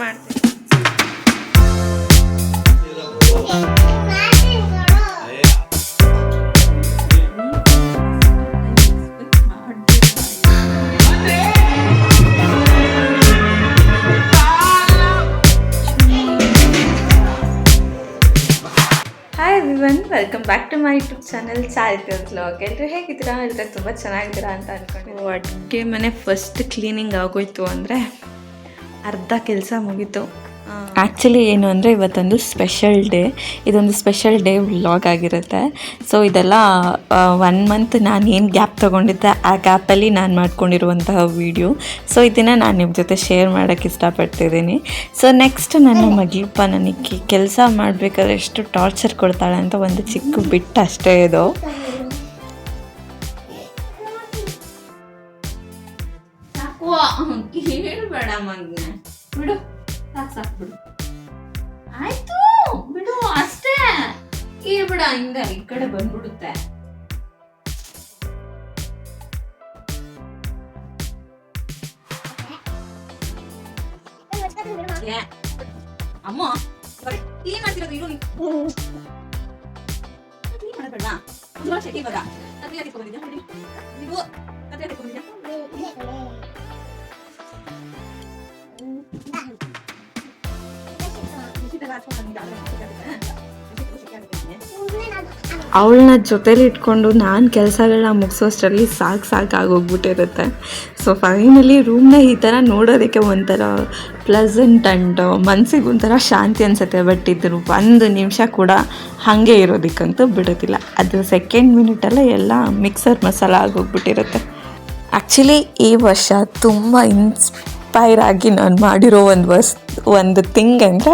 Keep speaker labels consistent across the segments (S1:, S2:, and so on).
S1: ಮಾಡ್ತೀನಿ hi everyone, welcome back to my YouTube channel Charitri vlog. ಎಲ್ಲರೂ ಹೇಗಿದ್ದೀರಾ? ಎಲ್ಲರೂ ತುಂಬ ಚೆನ್ನಾಗಿದ್ದೀರಾ ಅಂತ ಅಂದ್ಕೊಂಡು ಅಡುಗೆ ಮನೆ ಫಸ್ಟ್ ಕ್ಲೀನಿಂಗ್ ಆಗೋಯ್ತು ಅಂದರೆ ಅರ್ಧ ಕೆಲಸ ಮುಗೀತು. ಆ್ಯಕ್ಚುಲಿ ಏನು ಅಂದರೆ ಇವತ್ತೊಂದು ಸ್ಪೆಷಲ್ ಡೇ, ಇದೊಂದು ಸ್ಪೆಷಲ್ ಡೇ ವ್ಲಾಗ್ ಆಗಿರುತ್ತೆ. ಸೊ ಇದೆಲ್ಲ 1 ಮಂತ್ ನಾನು ಏನು ಗ್ಯಾಪ್ ತೊಗೊಂಡಿದ್ದೆ ಆ ಗ್ಯಾಪಲ್ಲಿ ನಾನು ಮಾಡ್ಕೊಂಡಿರುವಂತಹ ವೀಡಿಯೋ. ಸೊ ಇದನ್ನು ನಾನು ನಿಮ್ಮ ಜೊತೆ ಶೇರ್ ಮಾಡೋಕ್ಕೆ ಇಷ್ಟಪಡ್ತಿದ್ದೀನಿ. ಸೊ ನೆಕ್ಸ್ಟ್ ನನ್ನ ಮಗಳಪ್ಪ ನನಗೆ ಕೆಲಸ ಮಾಡಬೇಕಾದ್ರೆ ಎಷ್ಟು ಟಾರ್ಚರ್ ಕೊಡ್ತಾಳೆ ಅಂತ ಒಂದು ಚಿಕ್ಕ ಬಿಟ್ಟು ಅಷ್ಟೇ ಇದು. ಹೇಳ್ಬೇಡ ಮಗನೇ, ಬಿಡು, ಸಾಕು ಬಿಡು, ಆಯ್ತು ಬಿಡು, ಅಷ್ಟೇ ಬಿಡ, ಹಿಂಗ ಈ ಕಡೆ ಬಂದ್ಬಿಡುತ್ತೆ. ಅಮ್ಮ ಕ್ಲೀನ್ ಮಾಡ್ತಿರೋದು ಇರು, ಕ್ಲೀನ್ ಮಾಡಬೇಡ. ಚಟಿ ಇವಾಗ ಕತ್ರಿ ಹಾಕಿಸ್ಕೊಂಡಿದ್ಯಾ? ನೀವು ಕತ್ರಿ ಹಾಕಿಸ್ಕೊಂಡಿದ್ಯಾ? ಅವಳನ್ನ ಜೊತೇಲಿ ಇಟ್ಕೊಂಡು ನಾನು ಕೆಲಸಗಳನ್ನ ಮುಗಿಸೋಷ್ಟರಲ್ಲಿ ಸಾಕಾಗೋಗ್ಬಿಟ್ಟಿರುತ್ತೆ. ಸೊ ಫೈನಲಿ ರೂಮ್ನ ಈ ಥರ ನೋಡೋದಕ್ಕೆ ಒಂಥರ ಪ್ಲೆಸೆಂಟ್ ಆ್ಯಂಡ್ ಮನಸ್ಸಿಗೆ ಒಂಥರ ಶಾಂತಿ ಅನಿಸುತ್ತೆ. ಬಟ್ ಇದ್ರು 1 ನಿಮಿಷ ಕೂಡ ಹಾಗೆ ಇರೋದಕ್ಕಂತೂ ಬಿಡೋದಿಲ್ಲ. ಅದು ಸೆಕೆಂಡ್ ಮಿನಿಟಲ್ಲೇ ಎಲ್ಲ ಮಿಕ್ಸರ್ ಮಸಾಲ ಆಗೋಗ್ಬಿಟ್ಟಿರುತ್ತೆ. ಆ್ಯಕ್ಚುಲಿ ಈ ವರ್ಷ ತುಂಬ ಇನ್ಸ್ಪೈರ್ ಆಗಿ ನಾನು ಮಾಡಿರೋ ಒಂದು ಥಿಂಗ್ ಅಂದರೆ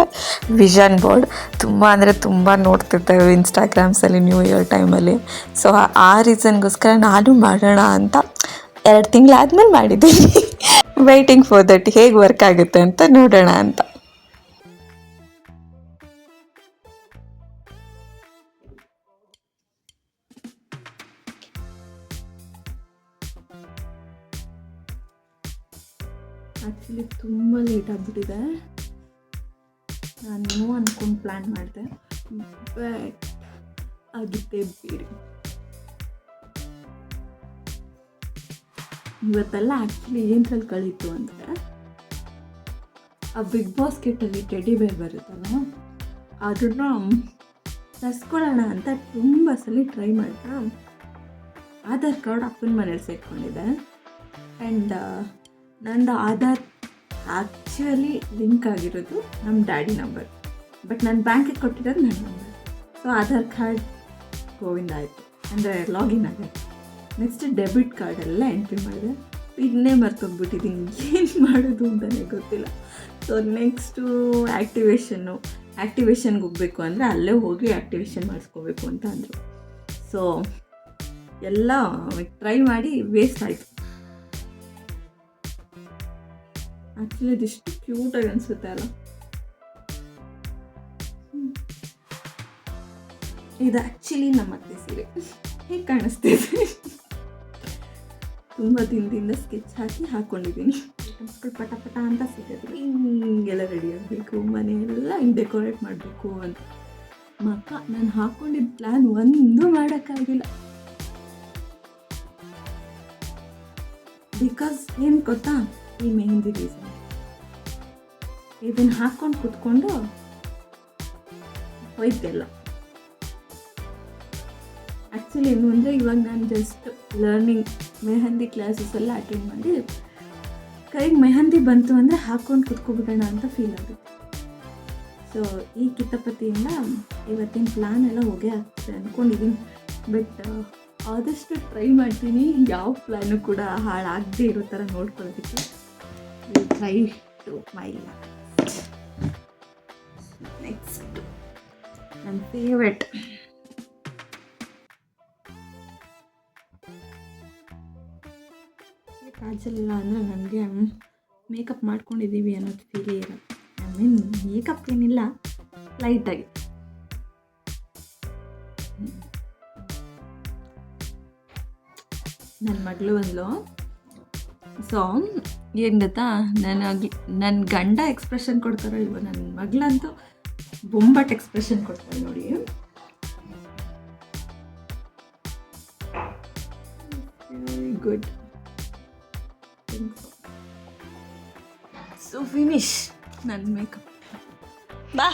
S1: ವಿಷನ್ ಬೋರ್ಡ್. ತುಂಬ ಅಂದರೆ ತುಂಬ ನೋಡ್ತಿರ್ತೇವೆ ಇನ್ಸ್ಟಾಗ್ರಾಮ್ಸಲ್ಲಿ ನ್ಯೂ ಇಯರ್ ಟೈಮಲ್ಲಿ. ಸೊ ಆ ರೀಸನ್ಗೋಸ್ಕರ ನಾನು ಮಾಡೋಣ ಅಂತ 2 ತಿಂಗಳಾದ್ಮೇಲೆ ಮಾಡಿದ್ದೀನಿ. ವೆಯ್ಟಿಂಗ್ ಫಾರ್ ದಟ್, ಹೇಗೆ ವರ್ಕ್ ಆಗುತ್ತೆ ಅಂತ ನೋಡೋಣ ಅಂತ. ಆ್ಯಕ್ಚುಲಿ ತುಂಬ ಲೇಟ್ ಆಗಿಬಿಟ್ಟಿದೆ. ನಾನು ಅಂದ್ಕೊಂಡು ಪ್ಲ್ಯಾನ್ ಮಾಡಿದೆ, ಬಟ್ ಆಗಿದ್ದೇ ಬೇರೆ. ಇವತ್ತೆಲ್ಲ ಆ್ಯಕ್ಚುಲಿ ಏನ್ರಲ್ಲಿ ಕಳೀತು ಅಂದರೆ, ಆ ಬಿಗ್ ಬಾಸ್ಕೆಟಲ್ಲಿ ಟೆಡಿ ಬೇರ್ ಬರುತ್ತಲ್ಲ, ಅದನ್ನು ತರಿಸ್ಕೊಳ್ಳೋಣ ಅಂತ ತುಂಬ ಸಲ ಟ್ರೈ ಮಾಡಿದೆ. ಆಧಾರ್ ಕಾರ್ಡ್ ಅಪ್ಪನ ಮನೇಲಿ ಸೇರ್ಕೊಂಡಿದ್ದೆ. ಆ್ಯಂಡ್ ನಂದು ಆಧಾರ್ ಆ್ಯಕ್ಚುಲಿ ಲಿಂಕ್ ಆಗಿರೋದು ನಮ್ಮ ಡ್ಯಾಡಿ ನಂಬರ್, ಬಟ್ ನಾನು ಬ್ಯಾಂಕಿಗೆ ಕೊಟ್ಟಿರೋದು ನನ್ನ ನಂಬರ್. ಸೊ ಆಧಾರ್ ಕಾರ್ಡ್ ಗೋವಿಂದ ಆಯಿತು, ಅಂದರೆ ಲಾಗಿನ್ ಆಗುತ್ತೆ. ನೆಕ್ಸ್ಟ್ ಡೆಬಿಟ್ ಕಾರ್ಡೆಲ್ಲ ಎಂಟ್ರಿ ಮಾಡಿದೆ. ಇನ್ನೇ ಮರ್ತೋಗ್ಬಿಟ್ಟಿದ್ದೀನಿ, ಏನು ಮಾಡೋದು ಅಂತಲೇ ಗೊತ್ತಿಲ್ಲ. ಸೊ ನೆಕ್ಸ್ಟು ಆ್ಯಕ್ಟಿವೇಷನ್ಗೆ ಹೋಗಬೇಕು ಅಂದರೆ ಅಲ್ಲೇ ಹೋಗಿ ಆ್ಯಕ್ಟಿವೇಷನ್ ಮಾಡಿಸ್ಕೋಬೇಕು ಅಂತ ಅಂದರು. ಸೊ ಎಲ್ಲ ಟ್ರೈ ಮಾಡಿ ವೇಸ್ಟ್ ಆಯಿತು. ಆ್ಯಕ್ಚುಲಿ ಇದಿಷ್ಟು ಕ್ಯೂಟಾಗಿ ಅನಿಸುತ್ತೆ ಅಲ್ಲ. ಇದು ಆ್ಯಕ್ಚುಲಿ ನಮ್ಮ ಅತ್ತೆ ಸೀರೆ. ಹೇಗೆ ಕಾಣಿಸ್ತಿದೆ? ತುಂಬ ದಿನದಿಂದ ಸ್ಕೆಚ್ ಹಾಕ್ಕೊಂಡಿದ್ದೀನಿ. ಮಕ್ಕಳು ಪಟ ಪಟ ಅಂತ ಸಿಗೋದಿಲ್ಲ, ಹಿಂಗೆಲ್ಲ ರೆಡಿ ಆಗಬೇಕು, ಮನೆಯೆಲ್ಲ ಹಿಂಗೆ ಡೆಕೋರೇಟ್ ಮಾಡಬೇಕು ಅಂತ. ನಾನು ಹಾಕ್ಕೊಂಡಿದ್ದ ಪ್ಲ್ಯಾನ್ ಒಂದು ಮಾಡೋಕ್ಕಾಗಿಲ್ಲ. ಬಿಕಾಸ್ ಏನು ಗೊತ್ತಾ, ಈ ಮೆಹಂದಿ ರೀಸನ್. ಇದನ್ನು ಹಾಕ್ಕೊಂಡು ಕೂತ್ಕೊಂಡು ಹೋಯ್ತೆಲ್ಲ. ಆ್ಯಕ್ಚುಲಿ ಏನು ಅಂದರೆ, ಇವಾಗ ನಾನು ಜಸ್ಟ್ ಲರ್ನಿಂಗ್ ಮೆಹಂದಿ ಕ್ಲಾಸಸ್ ಎಲ್ಲ ಅಟೆಂಡ್ ಮಾಡಿ ಕೈಗೆ ಮೆಹಂದಿ ಬಂತು ಅಂದರೆ ಹಾಕ್ಕೊಂಡು ಕೂತ್ಕೊಬಿಡೋಣ ಅಂತ ಫೀಲ್ ಆಗುತ್ತೆ. ಸೊ ಈ ಕಿತಾಪತಿಯಿಂದ ಇವತ್ತಿನ ಪ್ಲ್ಯಾನ್ ಎಲ್ಲ ಹೋಗೇ ಆಗ್ತದೆ ಅಂದ್ಕೊಂಡಿದ್ದೀನಿ. ಬಟ್ ಆದಷ್ಟು ಟ್ರೈ ಮಾಡ್ತೀನಿ ಯಾವ ಪ್ಲ್ಯಾನು ಕೂಡ ಹಾಳಾಗದೇ ಇರೋ ಥರ ನೋಡ್ಕೊಳ್ಳೋದಕ್ಕೆ. ಟ್ರೈ ಟು ಮೈ ನೆಕ್ಸ್ಟ್ ನನ್ನ ಫೇವ್ರೆಟ್ ಕಾಜಲ್ ಇಲ್ಲ ಅಂದರೆ ನನಗೆ ಮೇಕಪ್ ಮಾಡ್ಕೊಂಡಿದ್ದೀವಿ ಅನ್ನೋದು ಫೀಲೇ ಇರುತ್ತೆ. ಐ ಮೀನ್ ಮೇಕಪ್ ಏನಿಲ್ಲ, ಲೈಟಾಗಿ. ನನ್ನ ಮಗಳು ಬಂದಳು, ಸೊ ಏನು ಗೊತ್ತಾ, ನನ್ನ ಗಂಡ ಎಕ್ಸ್ಪ್ರೆಷನ್ ಕೊಡ್ತಾರೋ ಇಲ್ವೋ, ನನ್ನ ಮಗಳಂತೂ ಬೊಂಬಾಟ್ ಎಕ್ಸ್ಪ್ರೆಷನ್ ಕೊಡ್ತಾಳೆ ನೋಡಿ. Very good. ಸೊ ಫಿನಿಶ್ ನನ್ನ ಮೇಕಪ್. ಬಾ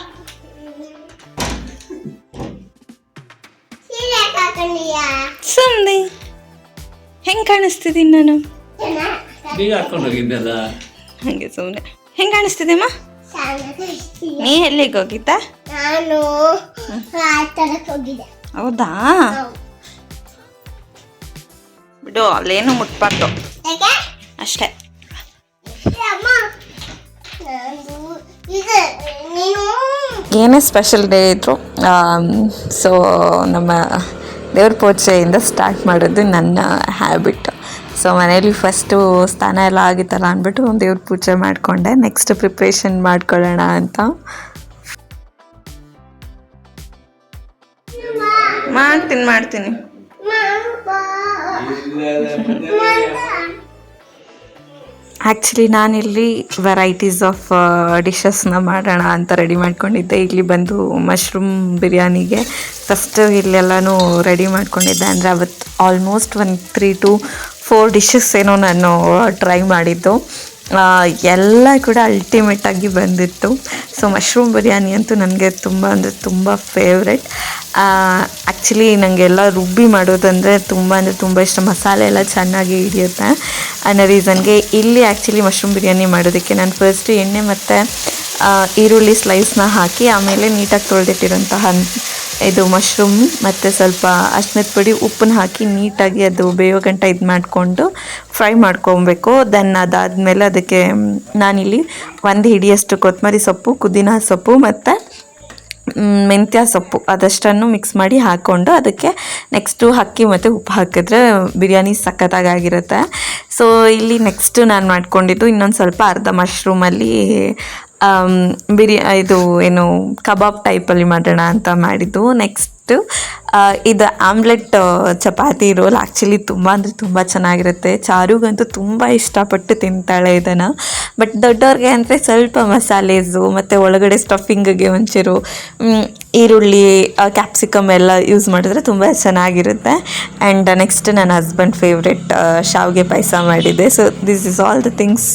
S1: ಸುಮ್ಮನೆ ಹೆಂಗೆ ಕಾಣಿಸ್ತಿದ್ದೀನಿ ನಾನು? ಹಾಗೆ ಸುಮ್ಮನೆ ಹೆಂಗೆ ಕಾಣಿಸ್ತಿದ್ದೆಮ್ಮ? ನೀ ಎಲ್ಲಿಗೆ ಹೋಗಿದ್ದ? ಹೌದಾ, ಬಿಡು, ಅಲ್ಲೇನು ಮುಟ್ಬಾರ್ದು ಅಷ್ಟೇ. ಏನೇ ಸ್ಪೆಷಲ್ ಡೇ ಇದ್ರು ಸೊ ನಮ್ಮ ದೇವ್ರ ಪೂಜೆಯಿಂದ ಸ್ಟಾರ್ಟ್ ಮಾಡೋದು ನನ್ನ ಹ್ಯಾಬಿಟ್. ಸೊ ಮನೇಲಿ ಫಸ್ಟು ಸ್ನಾನ ಎಲ್ಲ ಆಗಿತ್ತಲ್ಲ ಅಂದ್ಬಿಟ್ಟು ದೇವ್ರ ಪೂಜೆ ಮಾಡಿಕೊಂಡೆ. ನೆಕ್ಸ್ಟ್ ಪ್ರಿಪ್ರೇಷನ್ ಮಾಡ್ಕೊಳ್ಳೋಣ ಅಂತ ಮಾಡ್ತೀನಿ. ಆ್ಯಕ್ಚುಲಿ ನಾನಿಲ್ಲಿ ವೆರೈಟೀಸ್ ಆಫ್ ಡಿಶಸ್ನ ಮಾಡೋಣ ಅಂತ ರೆಡಿ ಮಾಡ್ಕೊಂಡಿದ್ದೆ. ಇಲ್ಲಿ ಬಂದು ಮಶ್ರೂಮ್ ಬಿರಿಯಾನಿಗೆ ಫಸ್ಟ್ ಇಲ್ಲೆಲ್ಲನೂ ರೆಡಿ ಮಾಡ್ಕೊಂಡಿದ್ದೆ. ಅಂದರೆ ಅವತ್ತು ಆಲ್ಮೋಸ್ಟ್ ಒಂದು 3 to 4 ಡಿಶಸ್ ಏನೋ ನಾನು ಟ್ರೈ ಮಾಡಿದ್ದು. ಎಲ್ಲ ಕೂಡ ಅಲ್ಟಿಮೇಟಾಗಿ ಬಂದಿತ್ತು. ಸೊ ಮಶ್ರೂಮ್ ಬಿರಿಯಾನಿ ಅಂತೂ ನನಗೆ ತುಂಬ ಅಂದರೆ ತುಂಬ ಫೇವ್ರೆಟ್. ಆ್ಯಕ್ಚುಲಿ ನನಗೆಲ್ಲ ರುಬ್ಬಿ ಮಾಡೋದಂದರೆ ತುಂಬ ಇಷ್ಟ. ಮಸಾಲೆ ಎಲ್ಲ ಚೆನ್ನಾಗಿ ಹಿಡಿಯುತ್ತೆ ಅನ್ನೋ ರೀಸನ್ಗೆ ಇಲ್ಲಿ ಆ್ಯಕ್ಚುಲಿ ಮಶ್ರೂಮ್ ಬಿರಿಯಾನಿ ಮಾಡೋದಕ್ಕೆ ನಾನು ಫಸ್ಟು ಎಣ್ಣೆ ಮತ್ತು ಈರುಳ್ಳಿ ಸ್ಲೈಸ್ನ ಹಾಕಿ ಆಮೇಲೆ ನೀಟಾಗಿ ತೊಳೆದಿಟ್ಟಿರೋಂತಹ ಇದು ಮಶ್ರೂಮ್ ಮತ್ತು ಸ್ವಲ್ಪ ಅರಿಶಿನದ ಪುಡಿ ಉಪ್ಪನ್ನ ಹಾಕಿ ನೀಟಾಗಿ ಅದು ಬೇಯೋ ಗಂಟ ಇದು ಮಾಡಿಕೊಂಡು ಫ್ರೈ ಮಾಡ್ಕೊಬೇಕು. ದೆನ್ ಅದಾದಮೇಲೆ ಅದಕ್ಕೆ ನಾನಿಲ್ಲಿ 1 ಹಿಡಿಯಷ್ಟು ಕೊತ್ತಂಬರಿ ಸೊಪ್ಪು, ಪುದೀನ ಸೊಪ್ಪು ಮತ್ತು ಮೆಂತ್ಯ ಸೊಪ್ಪು ಅದಷ್ಟನ್ನು ಮಿಕ್ಸ್ ಮಾಡಿ ಹಾಕ್ಕೊಂಡು ಅದಕ್ಕೆ ನೆಕ್ಸ್ಟು ಅಕ್ಕಿ ಮತ್ತು ಉಪ್ಪು ಹಾಕಿದ್ರೆ ಬಿರಿಯಾನಿ ಸಖತ್ತಾಗಿರುತ್ತೆ. ಸೊ ಇಲ್ಲಿ ನೆಕ್ಸ್ಟು ನಾನು ಮಾಡ್ಕೊಂಡಿದ್ದು ಇನ್ನೊಂದು ಸ್ವಲ್ಪ ಅರ್ಧ ಮಶ್ರೂಮಲ್ಲಿ ಇದು ಏನು ಕಬಾಬ್ ಟೈಪಲ್ಲಿ ಮಾಡೋಣ ಅಂತ ಮಾಡಿದ್ದು. ನೆಕ್ಸ್ಟು ಇದು ಆಮ್ಲೆಟ್ ಚಪಾತಿ ರೋಲ್ ಆ್ಯಕ್ಚುಲಿ ತುಂಬ ಅಂದರೆ ತುಂಬ ಚೆನ್ನಾಗಿರುತ್ತೆ. ಚಾರುಗಂತೂ ತುಂಬ ಇಷ್ಟಪಟ್ಟು ತಿಂತಾಳೆ ಇದನ್ನು. ಬಟ್ ದೊಡ್ಡವ್ರಿಗೆ ಅಂದರೆ ಸ್ವಲ್ಪ ಮಸಾಲೇಸು ಮತ್ತು ಒಳಗಡೆ ಸ್ಟಫಿಂಗಿಗೆ ಒಂಚೂರು ಈರುಳ್ಳಿ, ಕ್ಯಾಪ್ಸಿಕಮ್ ಎಲ್ಲ ಯೂಸ್ ಮಾಡಿದ್ರೆ ತುಂಬ ಚೆನ್ನಾಗಿರುತ್ತೆ. ಆ್ಯಂಡ್ ನೆಕ್ಸ್ಟ್ ನನ್ನ ಹಸ್ಬೆಂಡ್ ಫೇವ್ರೆಟ್ ಶಾವಿಗೆ ಪಾಯಸ ಮಾಡಿದ್ದೆ. So this is all the things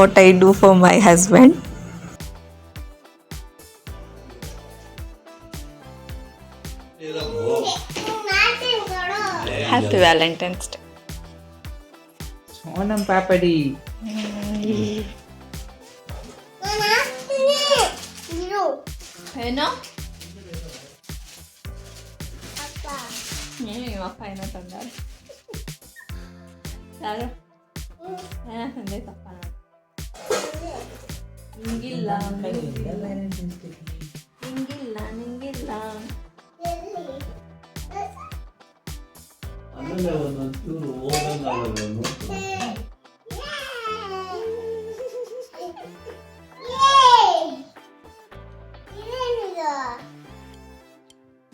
S1: what I do for my husband. Happy Valentine's day.
S2: ಓನಂ ಪಾಪಡಿ.
S1: ಏನೋ ಅಪ್ಪ ಏನೋ ತಂದಾರೆ. ಯಾರು ಏನೋ ತಂದೆ ತಪ್ಪ ನಿಂಗಿಲ್ಲ ನಿಂಗಿಲ್ಲ.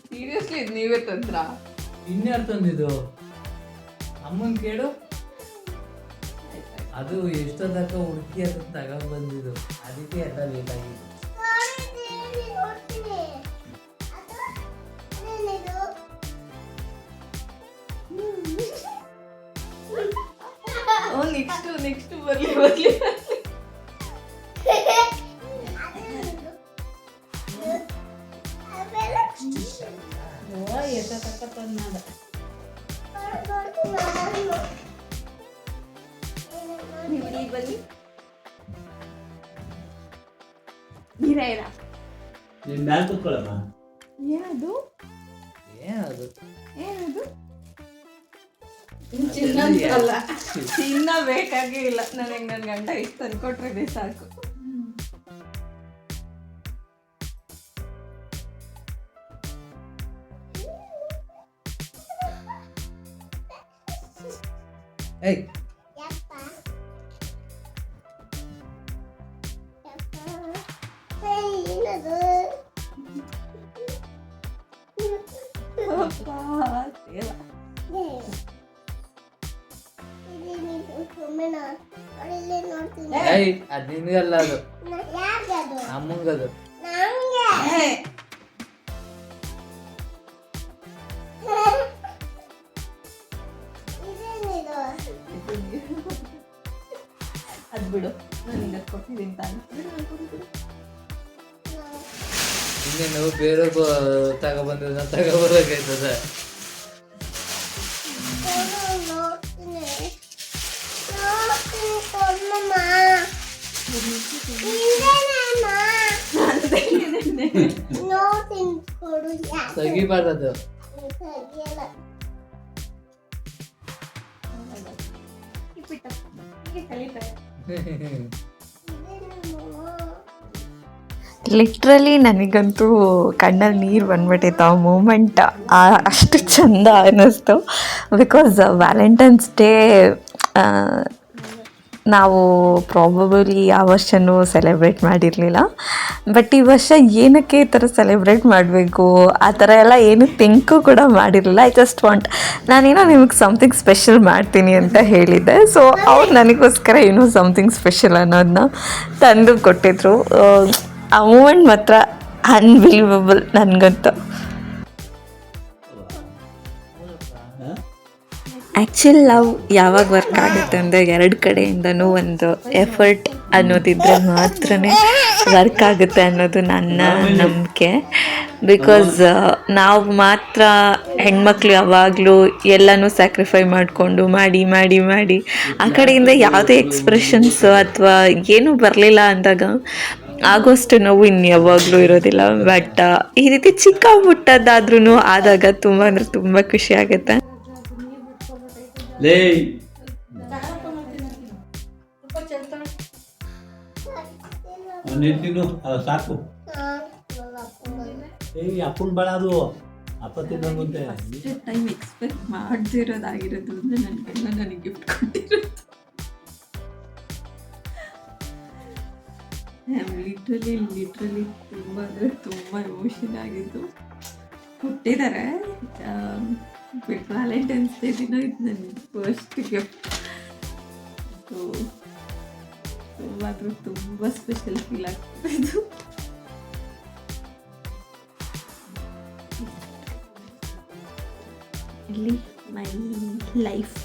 S1: ಸೀರಿಯಸ್ಲಿ ಇದು ನೀವೇ ತಂದ್ರ?
S2: ಇನ್ಯಾರು ತಂದಿದ್ದು? ಅಮ್ಮನ್ ಕೇಳು. ಅದು ಎಷ್ಟೊತ್ತಕ್ಕ ಹುಡುಕಿ ಅದು ತಗೊಂಡ್ ಬಂದಿದ್ದು, ಅದಕ್ಕೆ ಎಲ್ಲ ಬೇಕಾಗಿತ್ತು.
S1: ನೆಕ್ಸ್ಟ್ ಬರ್ಲಿ ಏನದು ಚಿನ್ನ ಬೇಕಾಗೇ ಇಲ್ಲ ನನಗೆ. ನನ್ನ ಗಂಡ ಇಷ್ಟು ತಂದ್ಕೊಟ್ರೆ ಸಾಕು.
S3: Mena.
S2: ಏಯ್ ಅದು ನಿನಗಲ್ಲ, ಅದು ಅಮ್ಮಂಗದು.
S1: ಅದು ಬಿಡು, ನಾನು ಈಗ ಕೊಟ್ಟಿದ್ದೀನಿ ತಾನೆ.
S2: ಇನ್ನೇನು ಬೇರೆ ತಗೊಬಂದಿದ್ದ ತಗೊಬರ್ಬೇಕಾಯ್ತದ. ತೆಗಿಬಾರ್ದು.
S1: ಲಿಟ್ರಲಿ ನನಗಂತೂ ಕಣ್ಣಲ್ಲಿ ನೀರು ಬಂದ್ಬಿಟ್ಟಿತ್ತು ಆ ಮೂಮೆಂಟ್. ಅಷ್ಟು ಚಂದ ಅನ್ನಿಸ್ತು. ಬಿಕಾಸ್ ವ್ಯಾಲೆಂಟೈನ್ಸ್ ಡೇ ನಾವು ಪ್ರಾಬಬಲಿ ಯಾವ ವರ್ಷವೂ ಸೆಲೆಬ್ರೇಟ್ ಮಾಡಿರಲಿಲ್ಲ. ಬಟ್ ಈ ವರ್ಷ ಏನಕ್ಕೆ ಈ ಥರ ಸೆಲೆಬ್ರೇಟ್ ಮಾಡಬೇಕು ಆ ಥರ ಎಲ್ಲ ಏನು ಥಿಂಕು ಕೂಡ ಮಾಡಿರಲಿಲ್ಲ. ಐ ಜಸ್ಟ್ ವಾಂಟ್ ನಾನೇನೋ ನಿಮಗೆ ಸಮಥಿಂಗ್ ಸ್ಪೆಷಲ್ ಮಾಡ್ತೀನಿ ಅಂತ ಹೇಳಿದ್ದೆ. ಸೊ ಅವ್ರು ನನಗೋಸ್ಕರ ಏನೋ ಸಮಥಿಂಗ್ ಸ್ಪೆಷಲ್ ಅನ್ನೋದನ್ನ ತಂದು ಕೊಟ್ಟಿದ್ರು. ಆ ಮೂಮೆಂಟ್ ಮಾತ್ರ ಅನ್ಬಿಲೀವಬಲ್ ನನಗಂತೂ. ಆ್ಯಕ್ಚುಲ್ ಲವ್ ಯಾವಾಗ ವರ್ಕ್ ಆಗುತ್ತೆ ಅಂದರೆ ಎರಡು ಕಡೆಯಿಂದನೂ ಒಂದು ಎಫರ್ಟ್ ಅನ್ನೋದಿದ್ರೆ ಮಾತ್ರ ವರ್ಕ್ ಆಗುತ್ತೆ ಅನ್ನೋದು ನನ್ನ ನಂಬಿಕೆ. ಬಿಕಾಸ್ ನಾವು ಮಾತ್ರ ಹೆಣ್ಮಕ್ಳು ಯಾವಾಗಲೂ ಎಲ್ಲನೂ ಸ್ಯಾಕ್ರಿಫೈ ಮಾಡಿಕೊಂಡು ಮಾಡಿ ಮಾಡಿ ಮಾಡಿ ಆ ಕಡೆಯಿಂದ ಯಾವುದೇ ಎಕ್ಸ್ಪ್ರೆಷನ್ಸ್ ಅಥವಾ ಏನೂ ಬರಲಿಲ್ಲ ಅಂದಾಗ ಆಗೋಷ್ಟು ನೋವು ಇನ್ನು ಯಾವಾಗಲೂ ಇರೋದಿಲ್ಲ. ಬಟ್ ಈ ರೀತಿ ಚಿಕ್ಕ ಪುಟ್ಟದ್ದಾದ್ರೂ ಆದಾಗ ತುಂಬ ಅಂದರೆ ತುಂಬ ಖುಷಿ ಆಗುತ್ತೆ.
S3: ಸಾಕು ಅಪ್ಪನ ಬೇಡ, ಅದು ಅಪ್ಪ ತಿನ್ನೋ ಮುಂದೆ
S1: ಟೈಮ್ ಎಕ್ಸ್ಪೆಕ್ಟ್ ಮಾಡ್ದಿರೋದಾಗಿರೋದು ಅಂದರೆ ನನ್ನ ಗಂಡ ನನಗೆ ಗಿಫ್ಟ್ ಕೊಟ್ಟಿರೋದು. ಲಿಟ್ರಲಿ ತುಂಬ ಅಂದರೆ ತುಂಬ ಎಮೋಷನ್ ಆಗಿದ್ದು. ಕೊಟ್ಟಿದ್ದಾರೆ ಬಟ್ ವ್ಯಾಲೆಂಟೈನ್ಸ್ ಡೇ ದಿನ ಇದು ನನ್ನ ಫಸ್ಟ್ ಗಿಫ್ಟ್. ಸೊ ತುಂಬ ಅಂದರೆ ತುಂಬ ಸ್ಪೆಷಲ್ ಫೀಲ್ ಆಗ್ತದೆ ಇದು. ಇಲ್ಲಿ my life.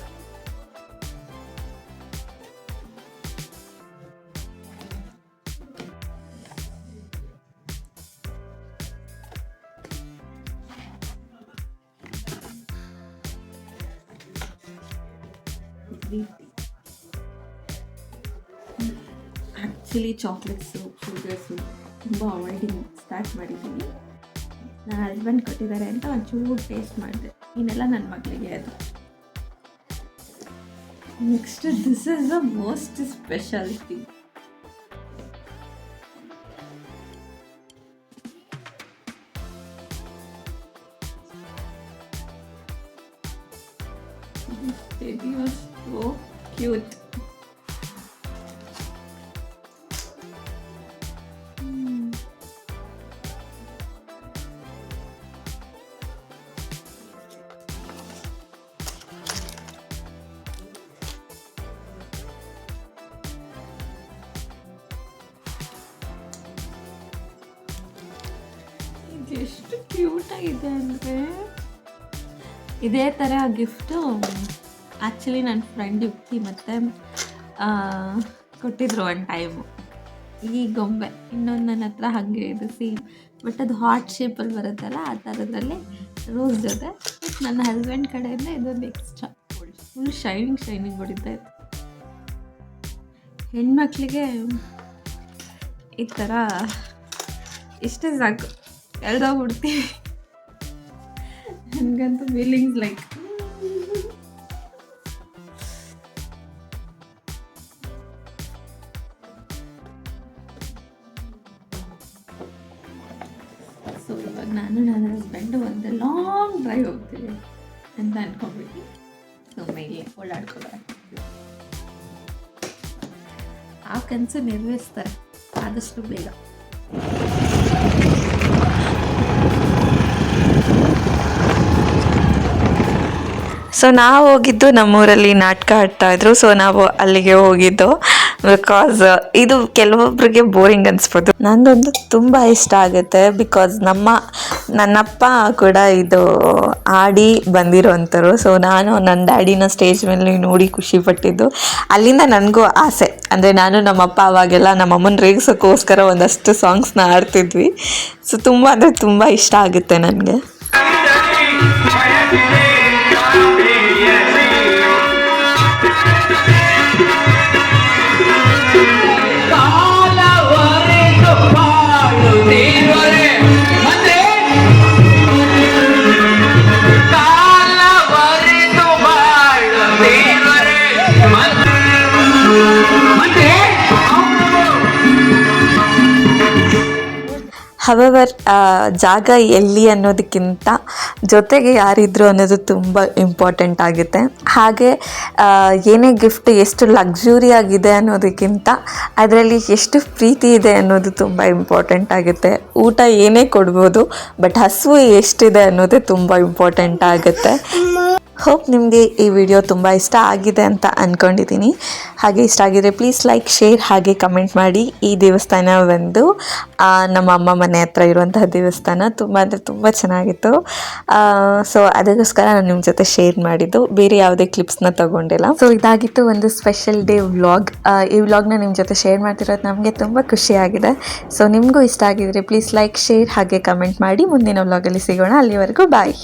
S1: Actually chocolates sugars ತುಂಬ ಅವಾಯ್ಡಿಂಗ್ ಸ್ಟಾರ್ಟ್ ಮಾಡಿದ್ದೀನಿ. ನನ್ನ ಹಸ್ಬೆಂಡ್ ಕೊಟ್ಟಿದ್ದಾರೆ ಅಂತ ಒಂಚೂರು ಟೇಸ್ಟ್ ಮಾಡಿದೆ. ಇನ್ನೆಲ್ಲ ನನ್ನ ಮಕ್ಕಳಿಗೆ ಅದು. Next this is the most special thing. It was so cute. ಎಷ್ಟು ಕ್ಯೂಟ್ ಆಗಿದೆ ಅಂದರೆ, ಇದೇ ಥರ ಗಿಫ್ಟು ಆ್ಯಕ್ಚುಲಿ ನನ್ನ ಫ್ರೆಂಡ್ ಯುಕ್ತಿ ಮತ್ತು ಕೊಟ್ಟಿದ್ರು ಒಂದು ಟೈಮು. ಈ ಗೊಂಬೆ ಇನ್ನೊಂದು ನನ್ನ ಹತ್ರ ಹಾಗೆ ಇದೆ ಸೇಮ್, ಬಟ್ ಅದು ಹಾರ್ಟ್ ಶೇಪಲ್ಲಿ ಬರುತ್ತಲ್ಲ ಆ ಥರದ್ರಲ್ಲಿ ರೋಸ್ ಜೊತೆ. ಬಟ್ ನನ್ನ ಹಸ್ಬೆಂಡ್ ಕಡೆಯಿಂದ ಇದೊಂದು ಎಕ್ಸ್ಟ್ರಾ ಫುಲ್ ಶೈನಿಂಗ್ ಹೊಡಿತಾ ಇತ್ತು. ಹೆಣ್ಮಕ್ಳಿಗೆ ಈ ಥರ ಇಷ್ಟೇ ಸಾಕು, ಎಳ್ದೋಗ್ಬಿಡ್ತೀವಿ. ನನಗಂತೂ ಫೀಲಿಂಗ್ಸ್ ಲೈಕ್ ಸೊ ಇವಾಗ ನಾನು ನನ್ನ ಹಸ್ಬೆಂಡು ಒಂದು ಲಾಂಗ್ ಡ್ರೈವ್ ಹೋಗ್ತೀವಿ ಅಂತ ಅಂದ್ಕೊಂಡ್ಬಿಟ್ಟು ಸುಮ್ಮನೆ ಓಡಾಡ್ಕೊಬಾರ. ಆ ಕನಸು ನೆರವೇರಿಸ್ತಾರೆ ಆದಷ್ಟು ಬೇಗ. ಸೊ ನಾವು ಹೋಗಿದ್ದು ನಮ್ಮೂರಲ್ಲಿ ನಾಟಕ ಆಡ್ತಾಯಿದ್ರು. ಸೊ ನಾವು ಅಲ್ಲಿಗೆ ಹೋಗಿದ್ದು. ಬಿಕಾಸ್ ಇದು ಕೆಲವೊಬ್ರಿಗೆ ಬೋರಿಂಗ್ ಅನ್ಸ್ಬೋದು. ನಂದೊಂದು ತುಂಬ ಇಷ್ಟ ಆಗುತ್ತೆ ಬಿಕಾಸ್ ನನ್ನಪ್ಪ ಕೂಡ ಇದು ಆಡಿ ಬಂದಿರೋಂಥವ್ರು. ಸೊ ನಾನು ನನ್ನ ಡ್ಯಾಡಿನ ಸ್ಟೇಜ್ ಮೇಲೆ ನೋಡಿ ಖುಷಿ ಪಟ್ಟಿದ್ದು. ಅಲ್ಲಿಂದ ನನಗೂ ಆಸೆ, ಅಂದರೆ ನಾನು ನಮ್ಮಪ್ಪ ಅವಾಗೆಲ್ಲ ನಮ್ಮಮ್ಮನ ರೇಗಿಸೋಕ್ಕೋಸ್ಕರ ಒಂದಷ್ಟು ಸಾಂಗ್ಸ್ನ ಆಡ್ತಿದ್ವಿ. ಸೊ ತುಂಬ ಅಂದರೆ ತುಂಬ ಇಷ್ಟ ಆಗುತ್ತೆ ನನಗೆ. ಹವೆವರ್ ಜಾಗ ಎಲ್ಲಿ ಅನ್ನೋದಕ್ಕಿಂತ ಜೊತೆಗೆ ಯಾರಿದ್ರು ಅನ್ನೋದು ತುಂಬ ಇಂಪಾರ್ಟೆಂಟ್ ಆಗುತ್ತೆ. ಹಾಗೆ ಏನೇ ಗಿಫ್ಟ್ ಎಷ್ಟು ಲಕ್ಸುರಿ ಆಗಿದೆ ಅನ್ನೋದಕ್ಕಿಂತ ಅದರಲ್ಲಿ ಎಷ್ಟು ಪ್ರೀತಿ ಇದೆ ಅನ್ನೋದು ತುಂಬ ಇಂಪಾರ್ಟೆಂಟ್ ಆಗುತ್ತೆ. ಊಟ ಏನೇ ಕೊಡ್ಬೋದು, ಬಟ್ ಹಸಿವು ಎಷ್ಟಿದೆ ಅನ್ನೋದೇ ತುಂಬ ಇಂಪಾರ್ಟೆಂಟ್ ಆಗುತ್ತೆ. ಹೋಪ್ ನಿಮಗೆ ಈ ವಿಡಿಯೋ ತುಂಬ ಇಷ್ಟ ಆಗಿದೆ ಅಂತ ಅಂದ್ಕೊಂಡಿದ್ದೀನಿ. ಹಾಗೆ ಇಷ್ಟ ಆಗಿದ್ರೆ ಪ್ಲೀಸ್ ಲೈಕ್, ಶೇರ್ ಹಾಗೆ ಕಮೆಂಟ್ ಮಾಡಿ. ಈ ದೇವಸ್ಥಾನ ಒಂದು ನಮ್ಮ ಅಮ್ಮ ಮನೆ ಹತ್ರ ಇರುವಂತಹ ದೇವಸ್ಥಾನ. ತುಂಬ ಅಂದರೆ ತುಂಬ ಚೆನ್ನಾಗಿತ್ತು. ಸೊ ಅದಕ್ಕೋಸ್ಕರ ನಾನು ನಿಮ್ಮ ಜೊತೆ ಶೇರ್ ಮಾಡಿದ್ದು, ಬೇರೆ ಯಾವುದೇ ಕ್ಲಿಪ್ಸ್ನ ತೊಗೊಂಡಿಲ್ಲ. ಸೊ ಇದಾಗಿತ್ತು ಒಂದು ಸ್ಪೆಷಲ್ ಡೇ ವ್ಲಾಗ್. ಈ ವ್ಲಾಗ್ನ ನಿಮ್ಮ ಜೊತೆ ಶೇರ್ ಮಾಡ್ತಿರೋದು ನಮಗೆ ತುಂಬ ಖುಷಿಯಾಗಿದೆ. ಸೊ ನಿಮಗೂ ಇಷ್ಟ ಆಗಿದ್ರೆ ಪ್ಲೀಸ್ ಲೈಕ್, ಶೇರ್ ಹಾಗೆ ಕಮೆಂಟ್ ಮಾಡಿ. ಮುಂದಿನ ವ್ಲಾಗಲ್ಲಿ ಸಿಗೋಣ. ಅಲ್ಲಿವರೆಗೂ ಬಾಯ್.